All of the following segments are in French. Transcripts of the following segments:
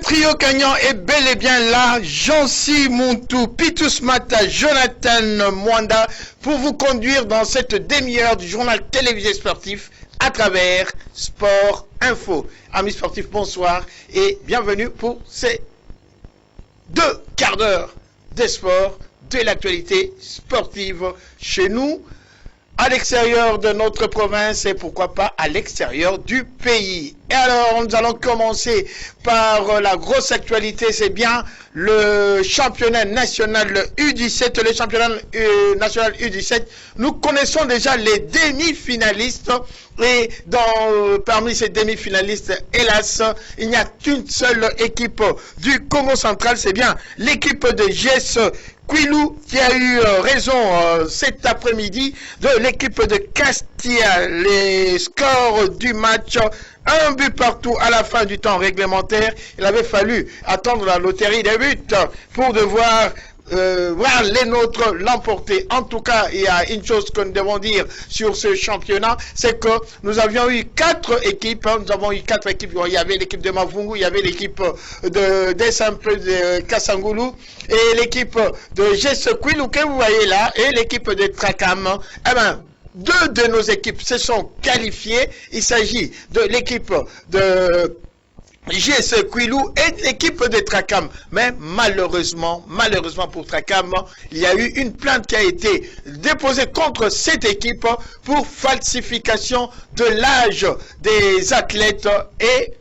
Trio gagnant est bel et bien là, Jancy Montou, Pitus Mata, Jonathan Mwanda, pour vous conduire dans cette demi-heure du journal télévisé sportif à travers Sport Info. Amis sportifs, bonsoir et bienvenue pour ces 2 quarts d'heure des sports, de l'actualité sportive chez nous, à l'extérieur de notre province et pourquoi pas à l'extérieur du pays. Et alors, nous allons commencer par la grosse actualité, c'est bien le championnat national U17, le championnat national U17. Nous connaissons déjà les demi-finalistes et parmi ces demi-finalistes, hélas, il n'y a qu'une seule équipe du Congo central, c'est bien l'équipe de GS Kwilu qui a eu raison cet après-midi de l'équipe de Castilla. Les scores du match, 1 but partout à la fin du temps réglementaire. Il avait fallu attendre la loterie des buts pour devoir voir les nôtres l'emporter. En tout cas, il y a une chose que nous devons dire sur ce championnat, c'est que nous avions eu 4 équipes. Nous avons eu 4 équipes. Il y avait l'équipe de Mavungu, il y avait l'équipe de Saint-Peu de Kassangoulou et l'équipe de Gessekwilu que vous voyez là et l'équipe de Trakam. Eh ben, 2 de nos équipes se sont qualifiées. Il s'agit de l'équipe de GS Kwilu et l'équipe de Trakam. Mais malheureusement pour Trakam, il y a eu une plainte qui a été déposée contre cette équipe pour falsification de l'âge des athlètes et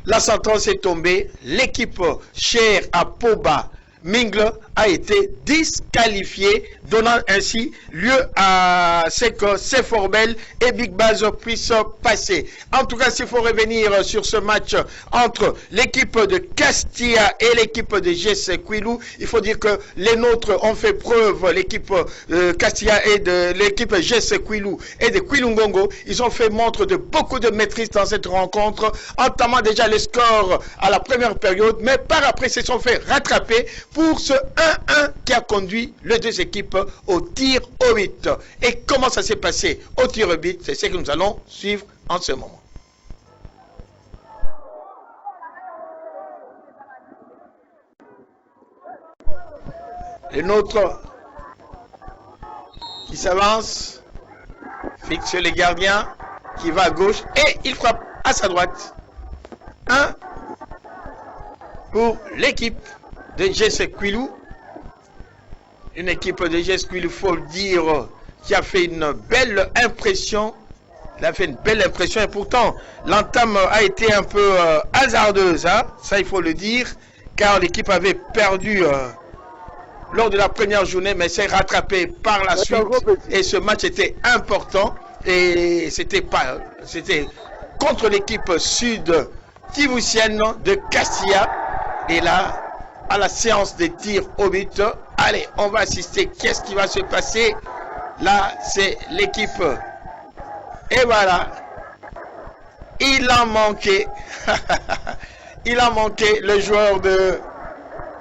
la sentence est tombée. L'équipe chère à Poba Mingle a été disqualifié, donnant ainsi lieu à ce que Seforbel et Big Baz puissent passer. En tout cas, s'il faut revenir sur ce match entre l'équipe de Castilla et l'équipe de GS Kwilu, il faut dire que les nôtres ont fait preuve, l'équipe Castilla et de l'équipe GS Kwilu et de Kwilungongo, ils ont fait montre de beaucoup de maîtrise dans cette rencontre, entamant déjà les scores à la première période, mais par après, ils se sont fait rattraper pour ce 1-1 qui a conduit les 2 équipes au tir au but. Et comment ça s'est passé au tir au but, c'est ce que nous allons suivre en ce moment. Les nôtres qui s'avance, fixe les gardiens, qui va à gauche et il frappe à sa droite. 1 pour l'équipe de GS Kwilu, une équipe de GS Kwilu, il faut le dire, qui a fait une belle impression. Il a fait une belle impression et pourtant l'entame a été un peu hasardeuse, hein? Ça il faut le dire, car l'équipe avait perdu lors de la première journée, mais s'est rattrapée par la suite et ce match était important et c'était contre l'équipe sud kivusienne de Castilla. Et là, à la séance des tirs au but, allez, on va assister. Qu'est-ce qui va se passer? Là, c'est l'équipe. Et voilà. Il a manqué. Il a manqué. Le joueur de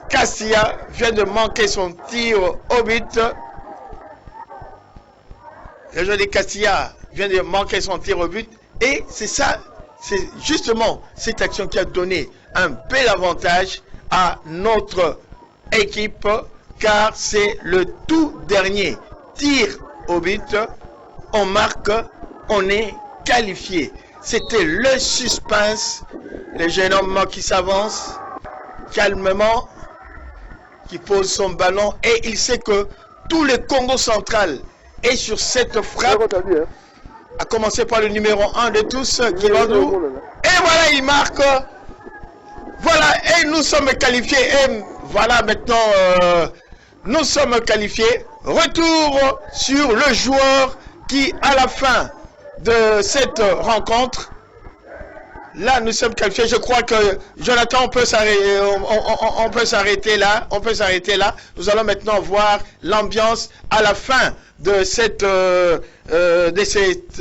Castilla vient de manquer son tir au but. Le joueur de Castilla vient de manquer son tir au but. Et c'est ça, c'est justement cette action qui a donné un bel avantage à notre équipe, car c'est le tout dernier tir au but. On marque, on est qualifié. C'était le suspense. Le jeune homme qui s'avance calmement, qui pose son ballon et il sait que tout le Congo central est sur cette frappe. À commencer par le numéro 1 de tous, Guilondou. Et voilà, il marque. Voilà, et nous sommes qualifiés. Et voilà, maintenant, nous sommes qualifiés. Retour sur le joueur qui, à la fin de cette rencontre. Là, nous sommes qualifiés. Je crois que Jonathan, on peut s'arrêter là. On peut s'arrêter là. Nous allons maintenant voir l'ambiance à la fin de cette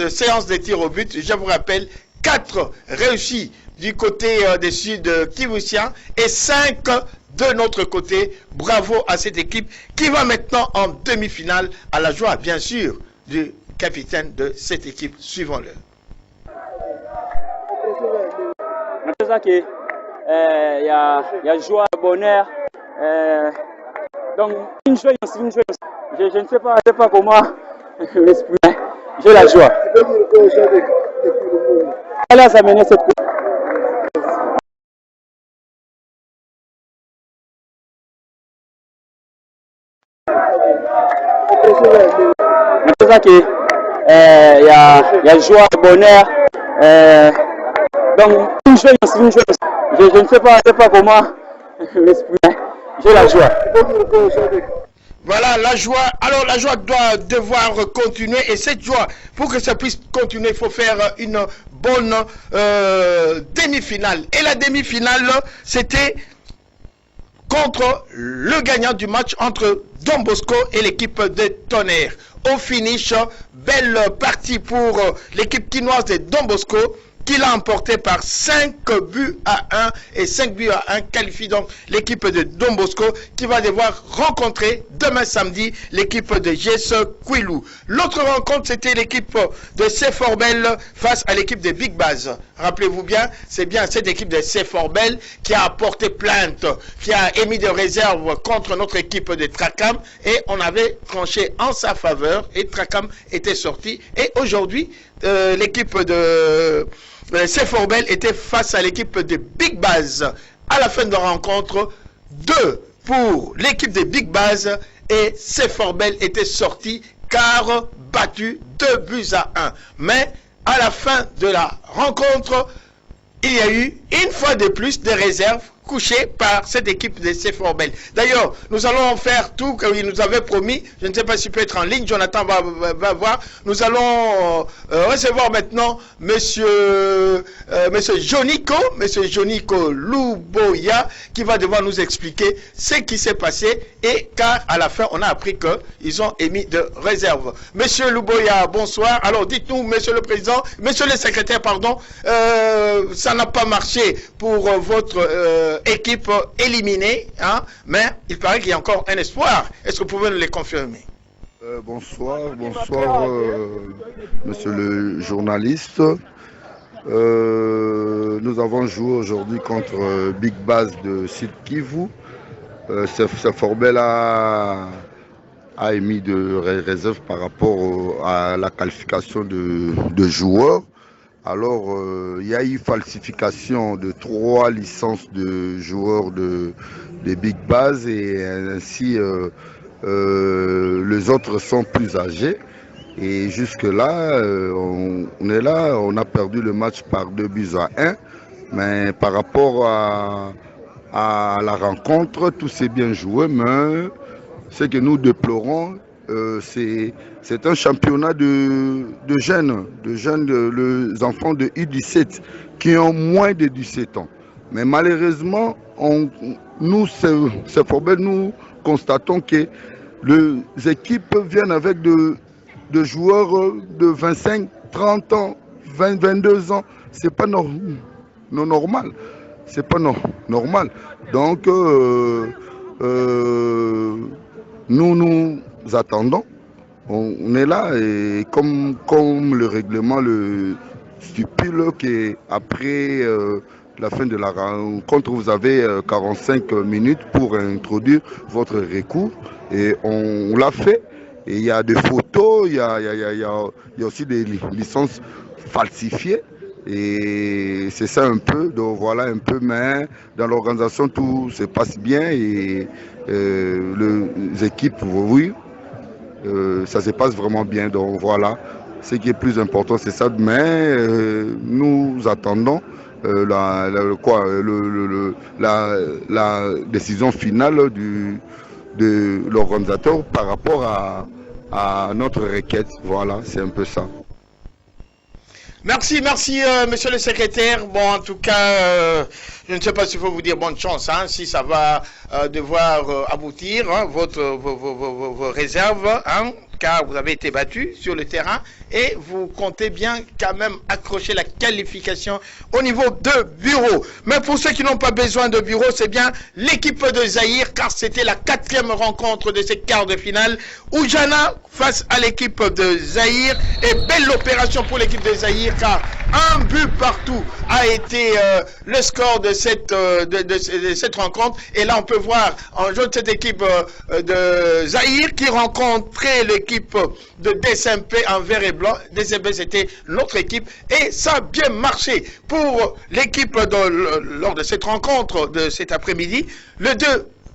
séance des tirs au but. Je vous rappelle, 4 réussis du côté des Sud Kivussiens et 5 de notre côté. Bravo à cette équipe qui va maintenant en demi-finale, à la joie, bien sûr, du capitaine de cette équipe. Suivons-le. C'est ça qu'il y a joie, bonheur. Donc, une joie. Je ne sais pas comment m'exprimer. J'ai la joie. Elle a amené cette coupe. C'est ça qu'il y a joie, bonheur. Donc, une joie. Je ne sais pas comment m'exprimer. J'ai la joie. Voilà la joie. Alors la joie doit devoir continuer et cette joie, pour que ça puisse continuer, il faut faire une bonne demi-finale. Et la demi-finale, c'était contre le gagnant du match entre Don Bosco et l'équipe de Tonnerre. Au finish, belle partie pour l'équipe quinoise de Don Bosco, qui l'a emporté par 5 buts à 1 et 5 buts à 1 qualifie donc l'équipe de Don Bosco qui va devoir rencontrer demain samedi l'équipe de GS Quilou. L'autre rencontre, c'était l'équipe de Seforbel face à l'équipe de Big Baz. Rappelez-vous bien, c'est bien cette équipe de Seforbel qui a porté plainte, qui a émis des réserves contre notre équipe de Tracam et on avait tranché en sa faveur et Tracam était sorti. Et aujourd'hui, l'équipe de Seforbel était face à l'équipe de Big Baz. À la fin de la rencontre, 2 pour l'équipe de Big Baz et Seforbel était sorti car battu 2 buts à 1. Mais à la fin de la rencontre, il y a eu une fois de plus des réserves couchées par cette équipe de Seforbel. D'ailleurs, nous allons faire tout qu'il nous avait promis. Je ne sais pas s'il peut être en ligne. Jonathan va voir. Nous allons recevoir maintenant monsieur Jonico Louboya qui va devoir nous expliquer ce qui s'est passé et car à la fin, on a appris qu'ils ont émis de réserves. Monsieur Louboya, bonsoir. Alors, dites-nous, monsieur le président, monsieur le secrétaire, pardon, ça n'a pas marché pour votre équipe éliminée, hein, mais il paraît qu'il y a encore un espoir. Est-ce que vous pouvez nous les confirmer? Bonsoir, monsieur le journaliste. Nous avons joué aujourd'hui contre Big Baz de Sud Kivu. Seforbel a émis de réserve par rapport à la qualification de joueurs. Alors, il y a eu falsification de 3 licences de joueurs de Big Baz et ainsi les autres sont plus âgés. Et jusque-là, on est là, on a perdu le match par 2 buts à 1. Mais par rapport à la rencontre, tout s'est bien joué, mais ce que nous déplorons, c'est un championnat de jeunes, les enfants de U17 qui ont moins de 17 ans. Mais malheureusement, nous constatons que les équipes viennent avec de joueurs de 25, 30 ans, 22 ans. C'est pas normal. C'est pas normal. Donc, nous attendons. On est là et comme le règlement le stipule qu'après la fin de la rencontre, vous avez 45 minutes pour introduire votre recours et on l'a fait. Et il y a des photos, il y a aussi des licences falsifiées. Et c'est ça un peu, donc voilà un peu, mais dans l'organisation tout se passe bien et les équipes, oui, ça se passe vraiment bien, donc voilà, ce qui est plus important c'est ça, mais nous attendons la décision finale de l'organisateur par rapport à notre requête, voilà, c'est un peu ça. Merci, monsieur le secrétaire. Bon, en tout cas, je ne sais pas s'il faut vous dire bonne chance, hein, si ça va devoir aboutir, hein, vos réserves, hein, car vous avez été battu sur le terrain et vous comptez bien quand même accrocher la qualification au niveau de bureau. Mais pour ceux qui n'ont pas besoin de bureau, c'est bien l'équipe de Zaïre, car c'était la 4e rencontre de ces quarts de finale. Oujana face à l'équipe de Zaïre, et belle opération pour l'équipe de Zaïre, car un but partout a été le score de cette rencontre. Et là, on peut voir en jeu de cette équipe de Zaïre qui rencontrait l'équipe de DSMP en vert et blanc. DSMP, c'était notre équipe et ça a bien marché pour l'équipe lors de cette rencontre de cet après-midi. Le 2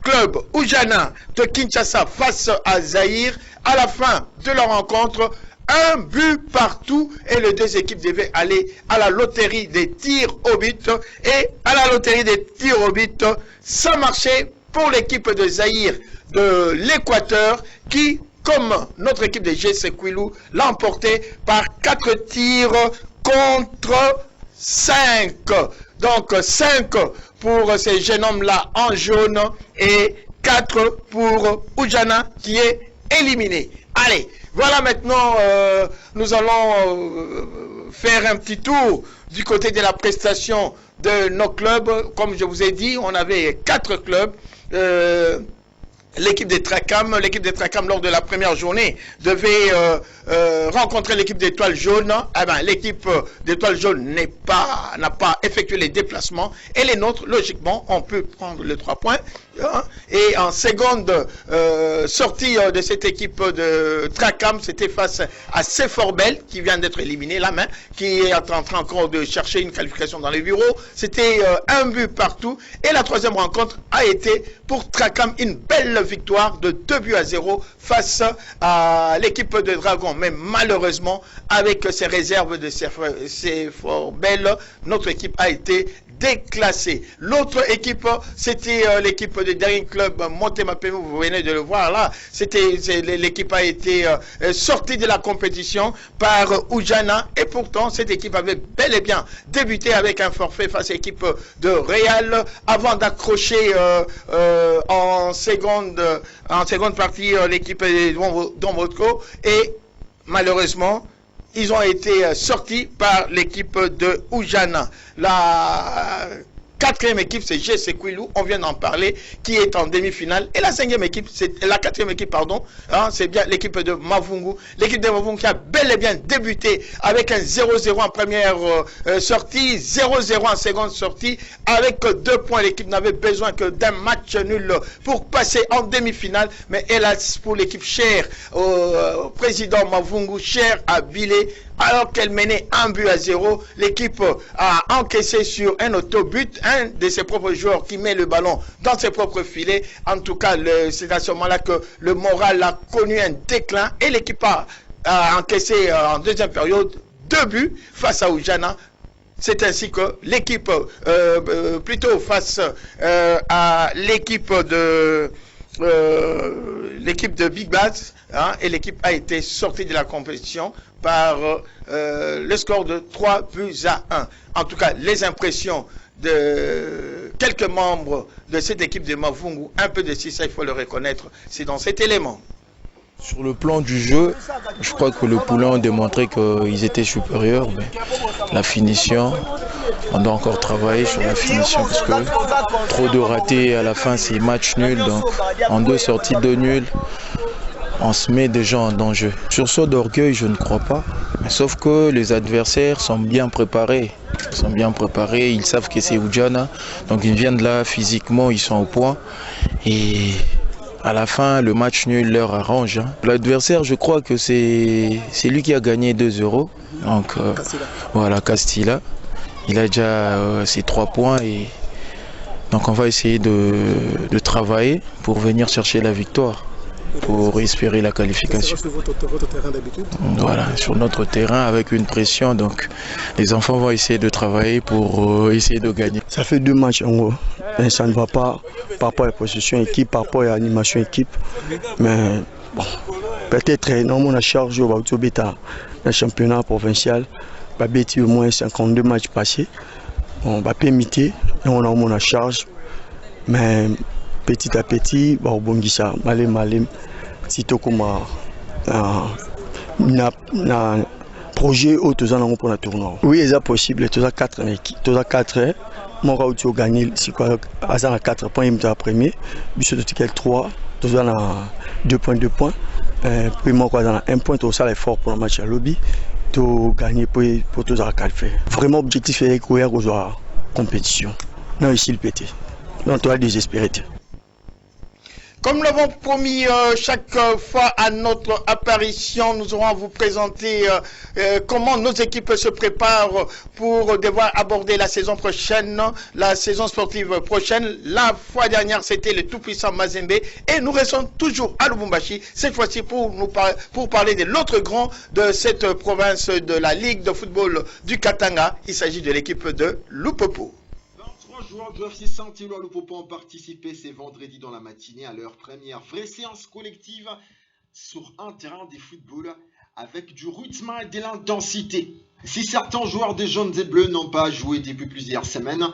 club Oujana de Kinshasa face à Zaïre, à la fin de la rencontre, un but partout et les deux équipes devaient aller à la loterie des tirs au but. Et à la loterie des tirs au but, ça marchait pour l'équipe de Zaïre de l'Équateur qui, comme notre équipe de GC Kwilu, l'a emporté par 4 tirs contre 5. Donc 5 pour ces jeunes hommes-là en jaune et 4 pour Oujana qui est éliminé. Allez, voilà maintenant, nous allons faire un petit tour du côté de la prestation de nos clubs. Comme je vous ai dit, on avait 4 clubs. L'équipe des Tracam lors de la première journée devait rencontrer l'équipe d'Étoile Jaune. Eh ben, l'équipe d'Étoile Jaune n'a pas effectué les déplacements et les nôtres, logiquement, on peut prendre les 3 points. Hein. Et en seconde sortie de cette équipe de Tracam, c'était face à Seforbel qui vient d'être éliminé, la main, qui est en train encore de chercher une qualification dans les bureaux. C'était un but partout. Et la 3e rencontre a été pour Tracam une belle victoire de 2-0 face à l'équipe de Dragon. Mais malheureusement, avec ces réserves de Seforbel, notre équipe a été déclassée. L'autre équipe, c'était l'équipe de Daring Club Montemapemu, vous venez de le voir là. L'équipe a été sortie de la compétition par Oujana et pourtant cette équipe avait bel et bien débuté avec un forfait face à l'équipe de Real avant d'accrocher en seconde partie l'équipe de Don Bosco et malheureusement ils ont été sortis par l'équipe de Oujana. La 4e équipe, c'est GC Kwilu, on vient d'en parler, qui est en demi-finale. Et la 5e équipe, c'est la 4e équipe, pardon, hein, c'est bien l'équipe de Mavungu. L'équipe de Mavungu qui a bel et bien débuté avec un 0-0 en première sortie, 0-0 en seconde sortie, avec 2 points. L'équipe n'avait besoin que d'un match nul pour passer en demi-finale. Mais hélas, pour l'équipe chère au président Mavungu, chère à Bilé, alors qu'elle menait 1-0, l'équipe a encaissé sur un autobut, un de ses propres joueurs qui met le ballon dans ses propres filets. En tout cas, c'est à ce moment-là que le moral a connu un déclin et l'équipe a encaissé en deuxième période 2 buts face à Oujana. C'est ainsi que l'équipe, plutôt face à l'équipe de Big Bass, hein, et l'équipe a été sortie de la compétition par le score de 3-1. En tout cas, les impressions de quelques membres de cette équipe de Mavungu, un peu de ça, il faut le reconnaître, c'est dans cet élément. Sur le plan du jeu, je crois que le Poulain a démontré qu'ils étaient supérieurs, mais la finition, on doit encore travailler sur la finition parce que trop de ratés à la fin, c'est match nul. Donc en 2 sorties, 2 nuls, on se met déjà en danger. Sursaut d'orgueil, je ne crois pas, mais sauf que les adversaires sont bien préparés. Ils savent que c'est Oujana, donc ils viennent là physiquement, ils sont au point. Et à la fin, le match nul leur arrange. L'adversaire, je crois que c'est lui qui a gagné 2-0. Donc voilà, Castilla. Il a déjà ses 3 points. Et donc on va essayer de travailler pour venir chercher la victoire, pour espérer la qualification. Sur votre terrain d'habitude. Voilà, sur notre terrain avec une pression. Donc les enfants vont essayer de travailler pour essayer de gagner. Ça fait 2 matchs en gros. Et ça ne va pas par rapport à la possession équipe, par rapport à l'animation équipe. Mais bon, peut-être normalement la charge au bêta le championnat provincial. Babeti au moins 52 matchs passés. On va permettre et on a au moins la charge. Mais petit à petit, au Bongisa, malé, sitôt comme un projet au Tozan pour le tournoi. Oui, c'est possible. Tozan 4 équipes. Tozan 4. Moi, j'ai gagné. C'est quoi? À 4 points, il me premier. Bissot de ticket 3. Tozan a 2 points. Puis moi, j'ai 1 point. Tout ça, l'effort pour le match à lobby. Tout gagner pour Tozan 4 faire. Vraiment, objectif est courir aux compétition. Non, ici, le PT. Non, toi, désespéré. Comme nous l'avons promis chaque fois à notre apparition, nous aurons à vous présenter comment nos équipes se préparent pour devoir aborder la saison prochaine, la saison sportive prochaine. La fois dernière, c'était le tout-puissant Mazembe et nous restons toujours à Lubumbashi, cette fois-ci pour parler de l'autre grand de cette province de la Ligue de football du Katanga. Il s'agit de l'équipe de Lupopo. 3 joueurs du FC Saint-Éloi Lupopo ont participé ce vendredi dans la matinée à leur première vraie séance collective sur un terrain de football avec du rythme et de l'intensité. Si certains joueurs des jaunes et bleus n'ont pas joué depuis plusieurs semaines,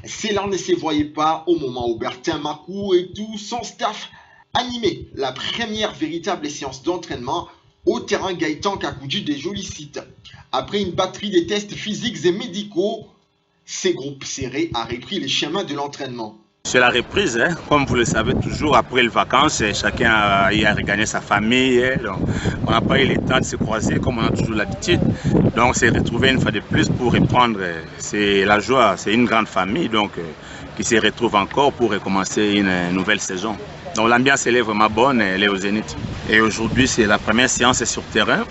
cela ne se voyait pas au moment où Bertin Makou et tout son staff animaient la première véritable séance d'entraînement au terrain Gaëtan Kakoudji des Jolis Sites. Après une batterie de tests physiques et médicaux, ces groupes serrés a repris les chemins de l'entraînement. C'est la reprise, hein. Comme vous le savez toujours, après les vacances, chacun a regagné sa famille. Donc on n'a pas eu le temps de se croiser comme on a toujours l'habitude. Donc on s'est retrouvé une fois de plus pour reprendre. C'est la joie, c'est une grande famille donc, qui se retrouve encore pour recommencer une nouvelle saison. Donc l'ambiance elle est vraiment bonne, elle est au zénith. Et aujourd'hui c'est la première séance sur terrain.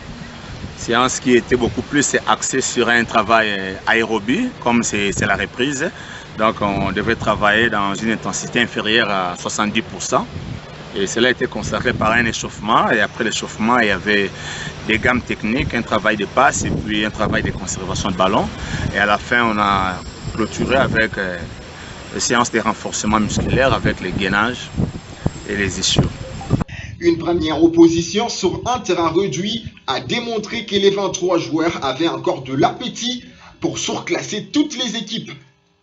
Séance qui était beaucoup plus axée sur un travail aérobie, comme c'est la reprise. Donc on devait travailler dans une intensité inférieure à 70%. Et cela a été consacré par un échauffement. Et après l'échauffement, il y avait des gammes techniques, un travail de passe et puis un travail de conservation de ballon. Et à la fin, on a clôturé avec une séance de renforcement musculaire avec les gainages et les ischios. Une première opposition sur un terrain réduit a démontré que les 23 joueurs avaient encore de l'appétit pour surclasser toutes les équipes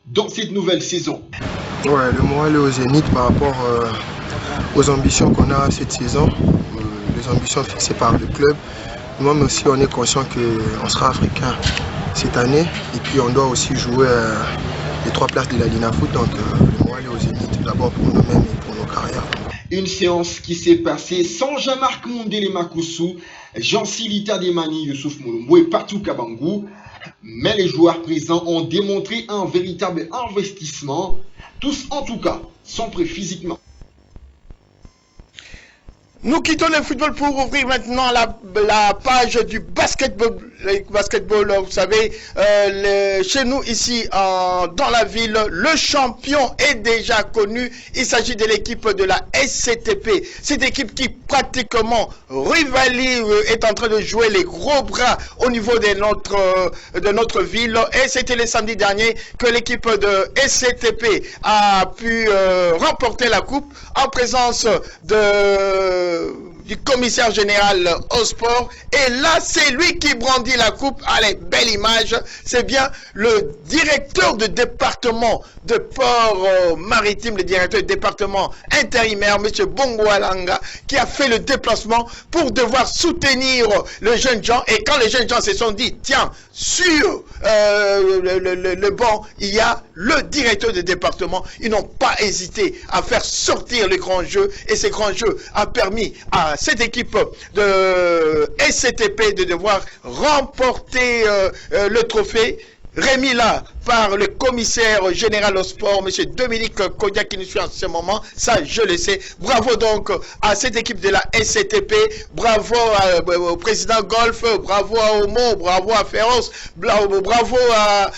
dans cette nouvelle saison. Ouais, le moral est au zénith par rapport aux ambitions qu'on a cette saison, les ambitions fixées par le club. Nous-mêmes aussi, on est conscient qu'on sera africain cette année et puis on doit aussi jouer les 3 places de la Lina Foot. Donc le moral est au zénith d'abord pour nous-mêmes et pour nos carrières. Une séance qui s'est passée sans Jean-Marc Mondele Makossou, Jean-Silita Demani, Youssouf Moulumbo et Patou Kabangou. Mais les joueurs présents ont démontré un véritable investissement. Tous en tout cas sont prêts physiquement. Nous quittons le football pour ouvrir maintenant la page du basketball. Vous savez, chez nous ici dans la ville, le champion est déjà connu. Il s'agit de l'équipe de la SCTP. Cette équipe qui pratiquement rivalise, est en train de jouer les gros bras au niveau de notre ville. Et c'était le samedi dernier que l'équipe de SCTP a pu remporter la coupe en présence du commissaire général au sport. Et là, c'est lui qui brandit la coupe. Allez, belle image. C'est bien le directeur de département de Port-Maritime, le directeur de département intérimaire, M. Bongo Alanga, qui a fait le déplacement pour devoir soutenir les jeunes gens. Et quand les jeunes gens se sont dit, tiens, sur le banc, il y a le directeur de département. Ils n'ont pas hésité à faire sortir les grands jeux. Et ces grands jeux a permis à cette équipe de SCTP de devoir remporter le trophée. Remis là par le commissaire général au sport, M. Dominique Kodia, qui nous suit en ce moment, ça je le sais. Bravo donc à cette équipe de la SCTP, bravo au président Golf, bravo à Omo, bravo à Féroce, bravo à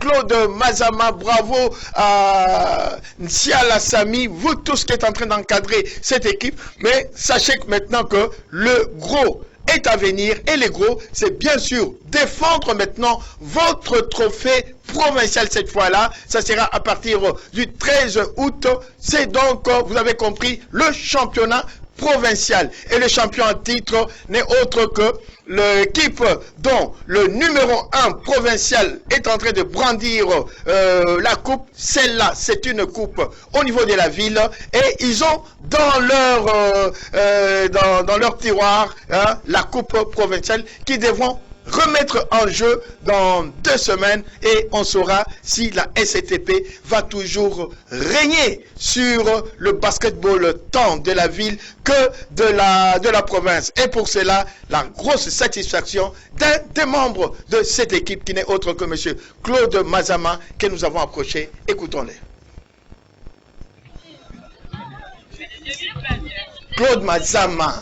Claude Mazama, bravo à Nsiala Sami, vous tous qui êtes en train d'encadrer cette équipe. Mais sachez maintenant que le gros est à venir et les gros, c'est bien sûr défendre maintenant votre trophée provincial cette fois-là. Ça sera à partir du 13 août. C'est donc, vous avez compris, le championnat provincial. Et le champion en titre n'est autre que l'équipe dont le numéro 1 provincial est en train de brandir la coupe. Celle-là, c'est une coupe au niveau de la ville et ils ont dans leur tiroir la coupe provinciale qui devront remettre en jeu dans 2 semaines et on saura si la SCTP va toujours régner sur le basketball tant de la ville que de la province. Et pour cela, la grosse satisfaction d'un des membres de cette équipe qui n'est autre que M. Claude Mazama que nous avons approché. Écoutons-les. Claude Mazama.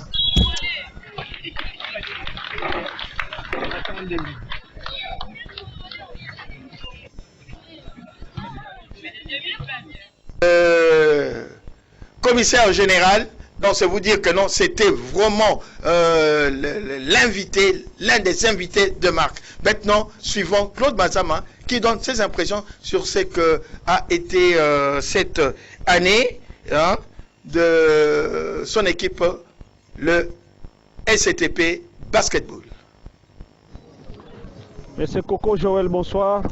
Commissaire général, donc c'est vous dire que non, c'était vraiment l'invité, l'un des invités de marque. Maintenant, suivons Claude Mazama qui donne ses impressions sur ce que a été cette année de son équipe, le SCTP Basketball. Monsieur Coco Joël, bonsoir.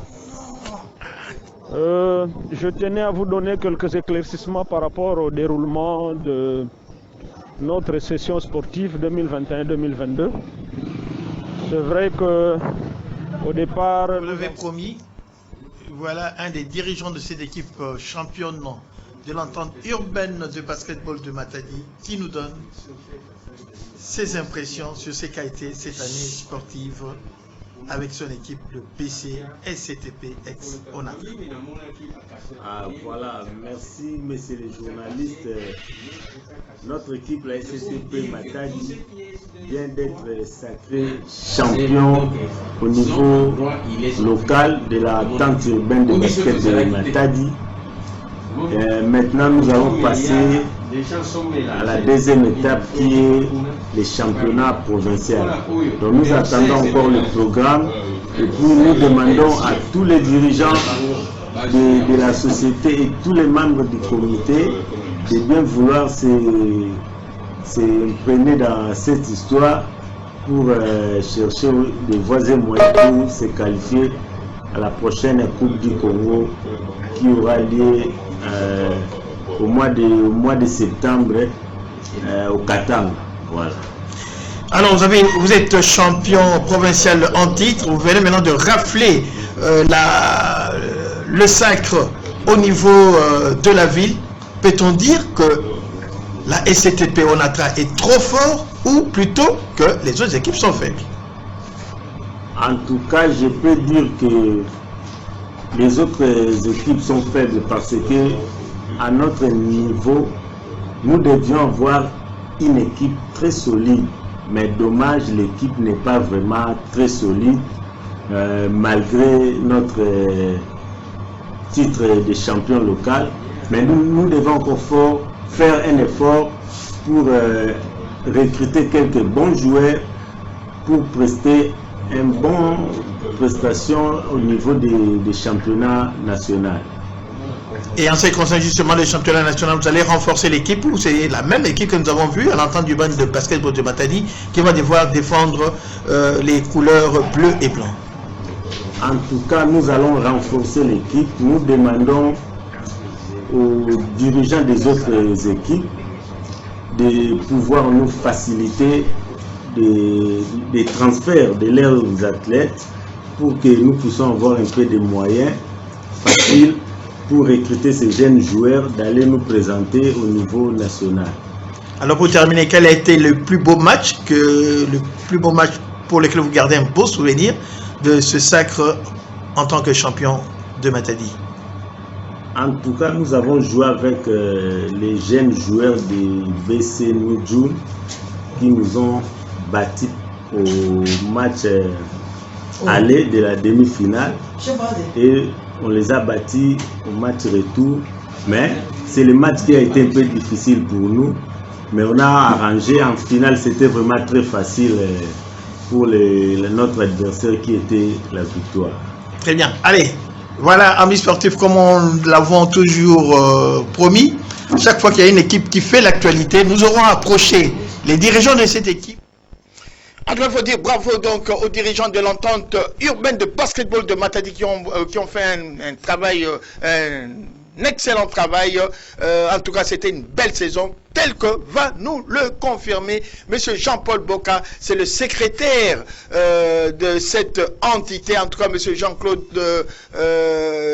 Je tenais à vous donner quelques éclaircissements par rapport au déroulement de notre session sportive 2021-2022. C'est vrai que au départ... Vous l'avez promis, voilà un des dirigeants de cette équipe championne de l'entente urbaine de basketball de Matadi qui nous donne ses impressions sur ce qu'a été cette année sportive avec son équipe, le PC SCTP ex-ONA. Voilà, merci messieurs les journalistes. Notre équipe, la SCTP Matadi, vient d'être sacrée champion au niveau local de la tente urbaine de basket de Matadi. Maintenant, nous allons passer à la deuxième étape qui est les championnats provinciaux. Donc nous attendons encore le programme et puis nous demandons à tous les dirigeants de la société et tous les membres du comité de bien vouloir s'imprégner dans cette histoire pour chercher des voies et moyens pour se qualifier à la prochaine Coupe du Congo qui aura lieu au mois de septembre au Katanga. Voilà. Alors vous êtes champion provincial en titre, vous venez maintenant de rafler le sacre au niveau de la ville. Peut-on dire que la SCTP Onatra est trop fort ou plutôt que les autres équipes sont faibles? En tout cas, je peux dire que les autres équipes sont faibles parce que à notre niveau, nous devions avoir une équipe très solide. Mais dommage, l'équipe n'est pas vraiment très solide malgré notre titre de champion local. Mais nous devons encore faire un effort pour recruter quelques bons joueurs pour prester une bonne prestation au niveau des championnats nationaux. Et en ce qui concerne justement le championnat national, vous allez renforcer l'équipe ou c'est la même équipe que nous avons vue à l'entente du ban de basketball de Matadi qui va devoir défendre les couleurs bleu et blanc? En tout cas, nous allons renforcer l'équipe. Nous demandons aux dirigeants des autres équipes de pouvoir nous faciliter des transferts de leurs athlètes pour que nous puissions avoir un peu de moyens faciles pour recruter ces jeunes joueurs d'aller nous présenter au niveau national. Alors pour terminer, quel a été le plus beau match pour lequel vous gardez un beau souvenir de ce sacre en tant que champion de Matadi? En tout cas, nous avons joué avec les jeunes joueurs de BC Nujun qui nous ont battus au match aller de la demi-finale et on les a battus au match retour. Mais c'est le match qui a été un peu difficile pour nous. Mais on a arrangé en finale, c'était vraiment très facile pour notre adversaire qui était la victoire. Très bien. Allez, voilà, amis sportifs, comme nous l'avons toujours promis, chaque fois qu'il y a une équipe qui fait l'actualité, nous aurons approché les dirigeants de cette équipe. Alors, il faut dire bravo donc aux dirigeants de l'entente urbaine de basketball de Matadi qui ont fait un travail, un excellent travail. En tout cas, c'était une belle saison, telle que va nous le confirmer Monsieur Jean-Paul Boka. C'est le secrétaire de cette entité. En tout cas, Monsieur Jean-Claude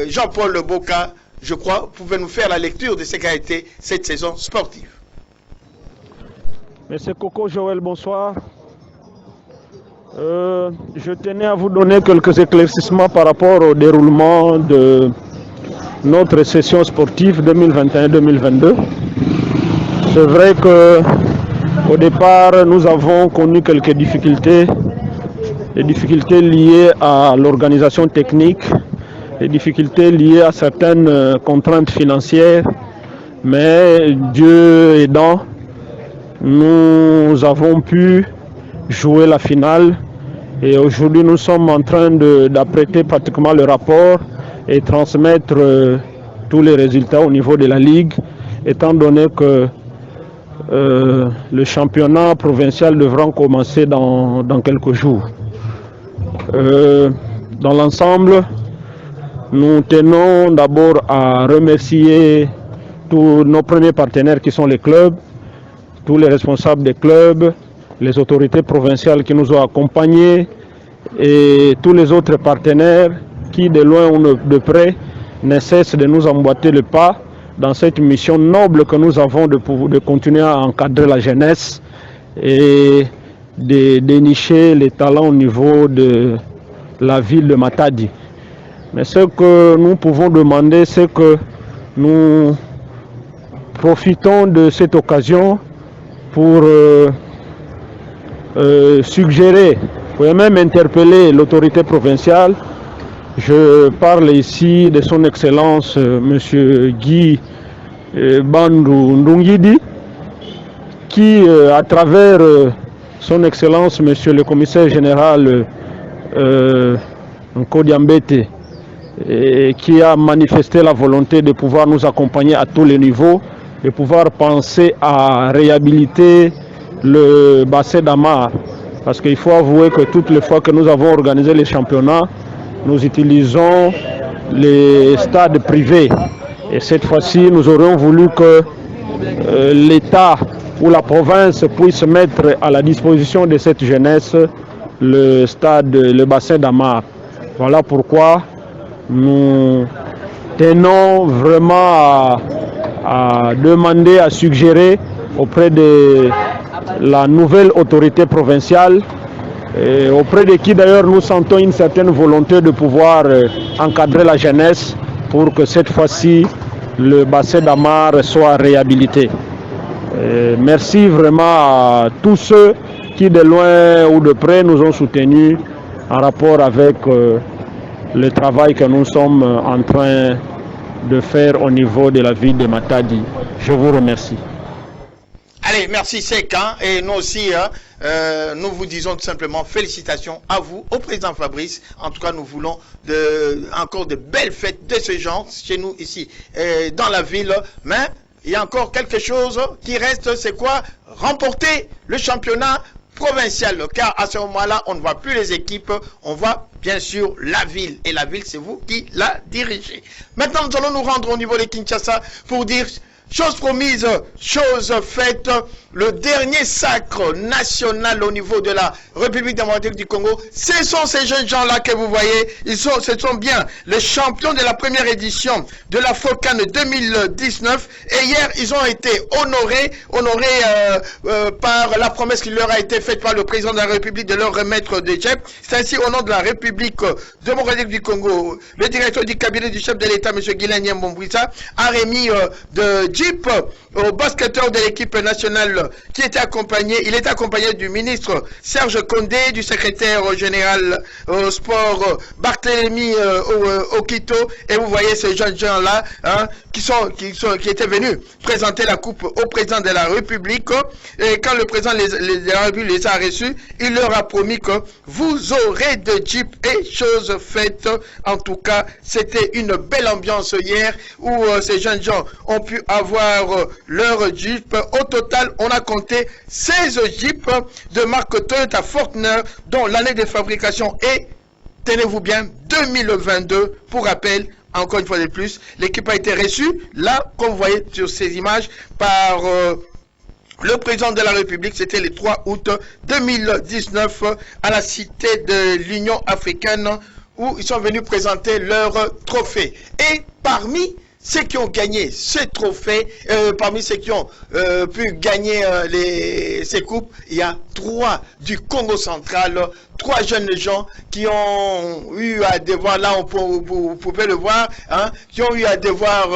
Jean-Paul Boka, je crois, vous pouvez nous faire la lecture de ce qu'a été cette saison sportive. Monsieur Coco Joël, bonsoir. Je tenais à vous donner quelques éclaircissements par rapport au déroulement de notre session sportive 2021-2022. C'est vrai qu'au départ, nous avons connu quelques difficultés, des difficultés liées à l'organisation technique, des difficultés liées à certaines contraintes financières, mais Dieu aidant, nous avons pu jouer la finale et aujourd'hui nous sommes en train d'apprêter pratiquement le rapport et transmettre tous les résultats au niveau de la Ligue, étant donné que le championnat provincial devra commencer dans quelques jours. Dans l'ensemble, nous tenons d'abord à remercier tous nos premiers partenaires qui sont les clubs, tous les responsables des clubs, les autorités provinciales qui nous ont accompagnés et tous les autres partenaires qui, de loin ou de près, ne cessent de nous emboîter le pas dans cette mission noble que nous avons de continuer à encadrer la jeunesse et de dénicher les talents au niveau de la ville de Matadi. Mais ce que nous pouvons demander, c'est que nous profitons de cette occasion pour suggérer, vous pouvez même interpeller l'autorité provinciale. Je parle ici de son Excellence M. Guy Bandou Ndungidi, qui, à travers son Excellence M. le Commissaire Général Nkodiambete, qui a manifesté la volonté de pouvoir nous accompagner à tous les niveaux, de pouvoir penser à réhabiliter le bassin d'Amar. Parce qu'il faut avouer que toutes les fois que nous avons organisé les championnats, nous utilisons les stades privés. Et cette fois-ci, nous aurions voulu que l'État ou la province puisse mettre à la disposition de cette jeunesse le stade, le bassin d'Amar. Voilà pourquoi nous tenons vraiment à demander, à suggérer auprès de la nouvelle autorité provinciale, et auprès de qui d'ailleurs nous sentons une certaine volonté de pouvoir encadrer la jeunesse pour que cette fois-ci le bassin d'Amar soit réhabilité. Merci vraiment à tous ceux qui de loin ou de près nous ont soutenus en rapport avec le travail que nous sommes en train de faire au niveau de la ville de Matadi. Je vous remercie. Allez, merci Sek, et nous aussi, nous vous disons tout simplement félicitations à vous, au président Fabrice. En tout cas, nous voulons encore de belles fêtes de ce genre chez nous ici dans la ville. Mais il y a encore quelque chose qui reste, c'est quoi? Remporter le championnat provincial, car à ce moment-là, on ne voit plus les équipes, on voit bien sûr la ville. Et la ville, c'est vous qui la dirigez. Maintenant, nous allons nous rendre au niveau de Kinshasa pour dire... chose promise, chose faite, le dernier sacre national au niveau de la République démocratique du Congo, ce sont ces jeunes gens-là que vous voyez, ce sont bien les champions de la première édition de la FOCAN 2019, et hier ils ont été honorés par la promesse qui leur a été faite par le président de la République de leur remettre des chefs. C'est ainsi au nom de la République démocratique du Congo, le directeur du cabinet du chef de l'État, M. Guilain Nyambombrissa, a remis de Jeep au basketteur de l'équipe nationale qui était accompagné, il était accompagné du ministre Serge Condé, du secrétaire général au sport Barthélemy Okito, et vous voyez ces jeunes gens-là qui étaient venus présenter la coupe au président de la République, et quand le président de la République les a reçus, il leur a promis que vous aurez de Jeep, et chose faite. En tout cas, c'était une belle ambiance hier où ces jeunes gens ont pu avoir avoir leur Jeep. Au total, on a compté 16 Jeeps de marque Toyota Fortuner dont l'année de fabrication est, tenez-vous bien, 2022. Pour rappel, encore une fois de plus, l'équipe a été reçue, là, comme vous voyez sur ces images, par le président de la République. C'était le 3 août 2019 à la cité de l'Union africaine où ils sont venus présenter leur trophée. Et parmi ceux qui ont gagné ce trophée, parmi ceux qui ont pu gagner ces coupes, il y a 3 du Congo central, 3 jeunes gens qui ont eu à devoir, là vous pouvez le voir, hein, qui ont eu à devoir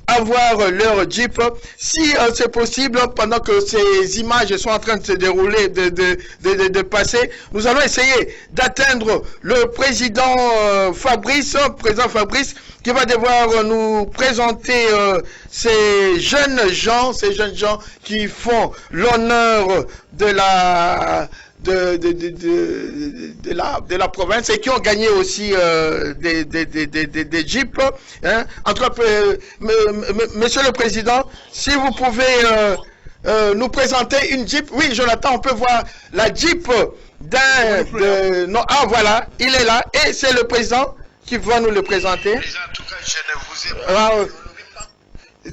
avoir leur Jeep. Si c'est possible, pendant que ces images sont en train de se dérouler, de passer, nous allons essayer d'atteindre le président Fabrice, qui va devoir nous présenter ces jeunes gens qui font l'honneur de la province et qui ont gagné aussi des Jeeps. Hein. Monsieur le Président, si vous pouvez nous présenter une Jeep. Oui, Jonathan, on peut voir la Jeep ah, voilà, il est là et c'est le président qui va nous le présenter.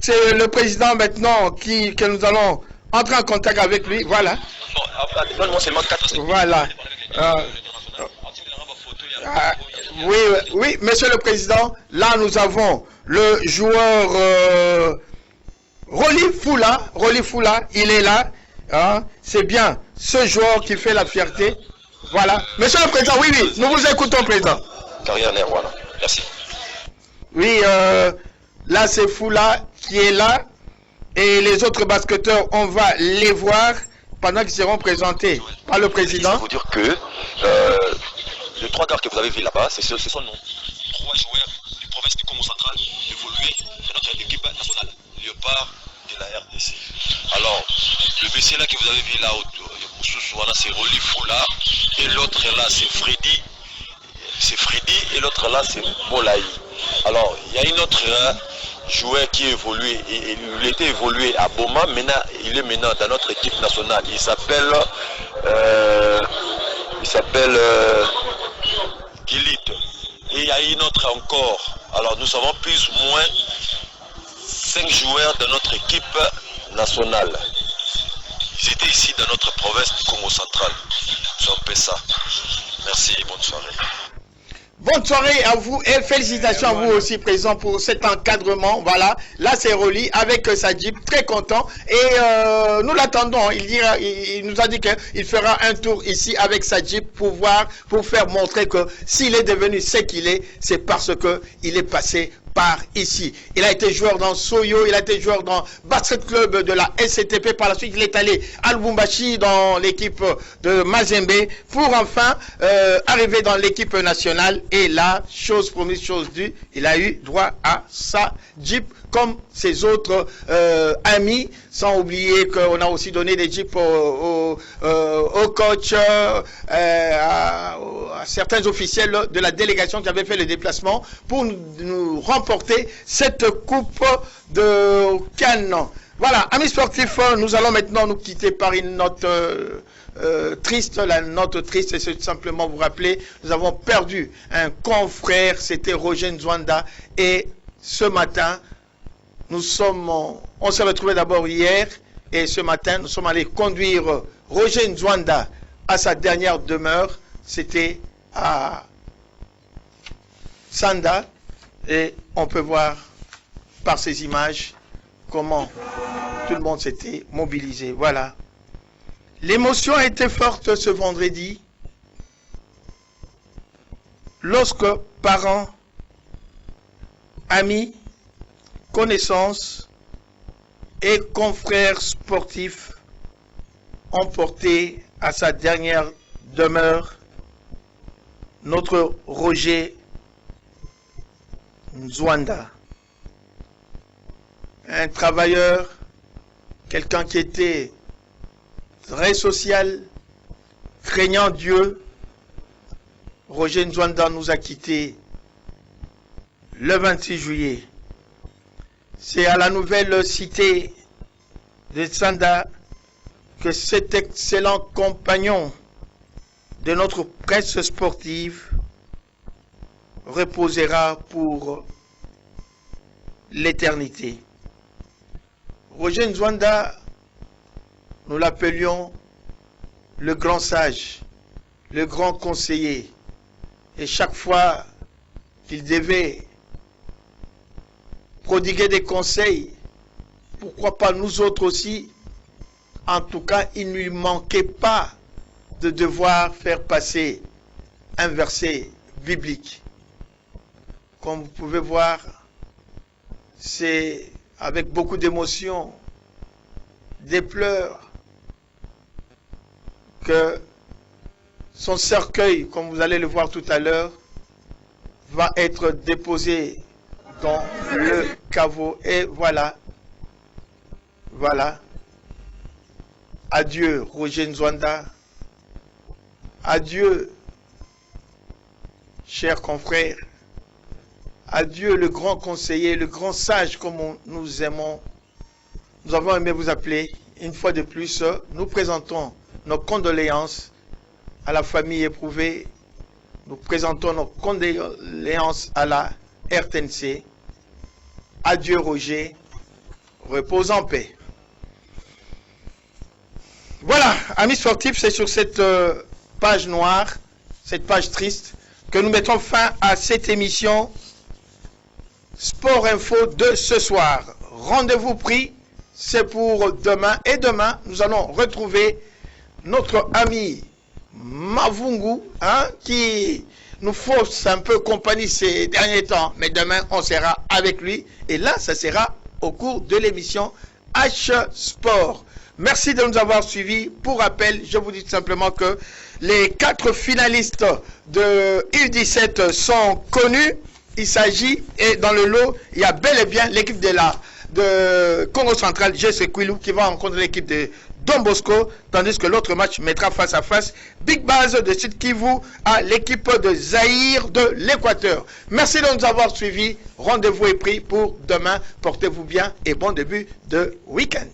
C'est le président maintenant que nous allons entrer en contact avec lui. Voilà. Voilà. Oui, monsieur le président, là nous avons le joueur Rolly Foula, il est là. Hein, c'est bien ce joueur qui fait la fierté. Voilà. Monsieur le président, oui, nous vous écoutons, président. Carrière voilà. Merci. Oui, là c'est Foula qui est là et les autres basketteurs, on va les voir pendant qu'ils seront présentés par le président. Je vais vous dire que les 3 gars que vous avez vus là-bas, ce sont nos 3 joueurs de province du Congo central évolués dans notre équipe nationale, Léopard de la RDC. Alors, le monsieur là que vous avez vu là, c'est Rolly Foula et l'autre là c'est Freddy. Et l'autre là c'est Molaï. Alors il y a une autre joueur qui évolue, il était évolué à Boma, maintenant il est maintenant dans notre équipe nationale. Il s'appelle Gilit. Et il y a une autre encore. Alors nous avons plus ou moins 5 joueurs de notre équipe nationale. Ils étaient ici dans notre province du Congo central. C'est un peu ça. Merci et bonne soirée. Bonne soirée à vous et félicitations à vous aussi, président, pour cet encadrement. Voilà, là c'est Rolly avec sa Jeep, très content. Et nous l'attendons. Il nous a dit qu'il fera un tour ici avec sa Jeep pour faire montrer que s'il est devenu ce qu'il est, c'est parce qu'il est passé par ici. Il a été joueur dans Soyo, il a été joueur dans Basket Club de la SCTP. Par la suite, il est allé à Lubumbashi dans l'équipe de Mazembe pour enfin arriver dans l'équipe nationale. Et là, chose promise, chose due, il a eu droit à sa Jeep comme ses autres amis, sans oublier qu'on a aussi donné des Jeeps au coach, à certains officiels de la délégation qui avaient fait le déplacement pour nous remporter cette coupe de Cannes. Voilà, amis sportifs, nous allons maintenant nous quitter par une note triste. La note triste, c'est tout simplement vous rappeler, nous avons perdu un confrère, c'était Roger Nzwanda, et ce matin, on s'est retrouvés d'abord hier, et ce matin, nous sommes allés conduire Roger Nzwanda à sa dernière demeure, c'était à Sanda, et on peut voir par ces images comment tout le monde s'était mobilisé. Voilà. L'émotion a été forte ce vendredi lorsque parents, amis, connaissances et confrères sportifs ont porté à sa dernière demeure notre Roger Nzwanda, un travailleur, quelqu'un qui était très social, craignant Dieu. Roger Nzwanda nous a quittés le 26 juillet. C'est à la nouvelle cité de Sanda que cet excellent compagnon de notre presse sportive reposera pour l'éternité. Roger Nzwanda, nous l'appelions le grand sage, le grand conseiller. Et chaque fois qu'il devait prodiguer des conseils, pourquoi pas nous autres aussi, en tout cas, il ne lui manquait pas de devoir faire passer un verset biblique. Comme vous pouvez voir, c'est avec beaucoup d'émotion, des pleurs, que son cercueil, comme vous allez le voir tout à l'heure, va être déposé dans le caveau. Et voilà. Voilà. Adieu, Roger Nzwanda. Adieu, chers confrères. Adieu, le grand conseiller, le grand sage, comme nous aimons. Nous avons aimé vous appeler. Une fois de plus, nous présentons nos condoléances à la famille éprouvée. Nous présentons nos condoléances à la RTNC. Adieu, Roger. Repose en paix. Voilà, amis sportifs, c'est sur cette page noire, cette page triste, que nous mettons fin à cette émission Sport Info de ce soir. Rendez-vous pris, c'est pour demain. Et demain, nous allons retrouver notre ami Mavungu, qui nous fausse un peu compagnie ces derniers temps. Mais demain, on sera avec lui. Et là, ça sera au cours de l'émission H Sport. Merci de nous avoir suivis. Pour rappel, je vous dis tout simplement que les 4 finalistes de U17 sont connus. Il s'agit, et dans le lot, il y a bel et bien l'équipe de Congo Central, GC Kwilu, qui va rencontrer l'équipe de Don Bosco, tandis que l'autre match mettra face à face Big Baz de Sud Kivu à l'équipe de Zaïre de l'Équateur. Merci de nous avoir suivis. Rendez-vous est pris pour demain. Portez-vous bien et bon début de week-end.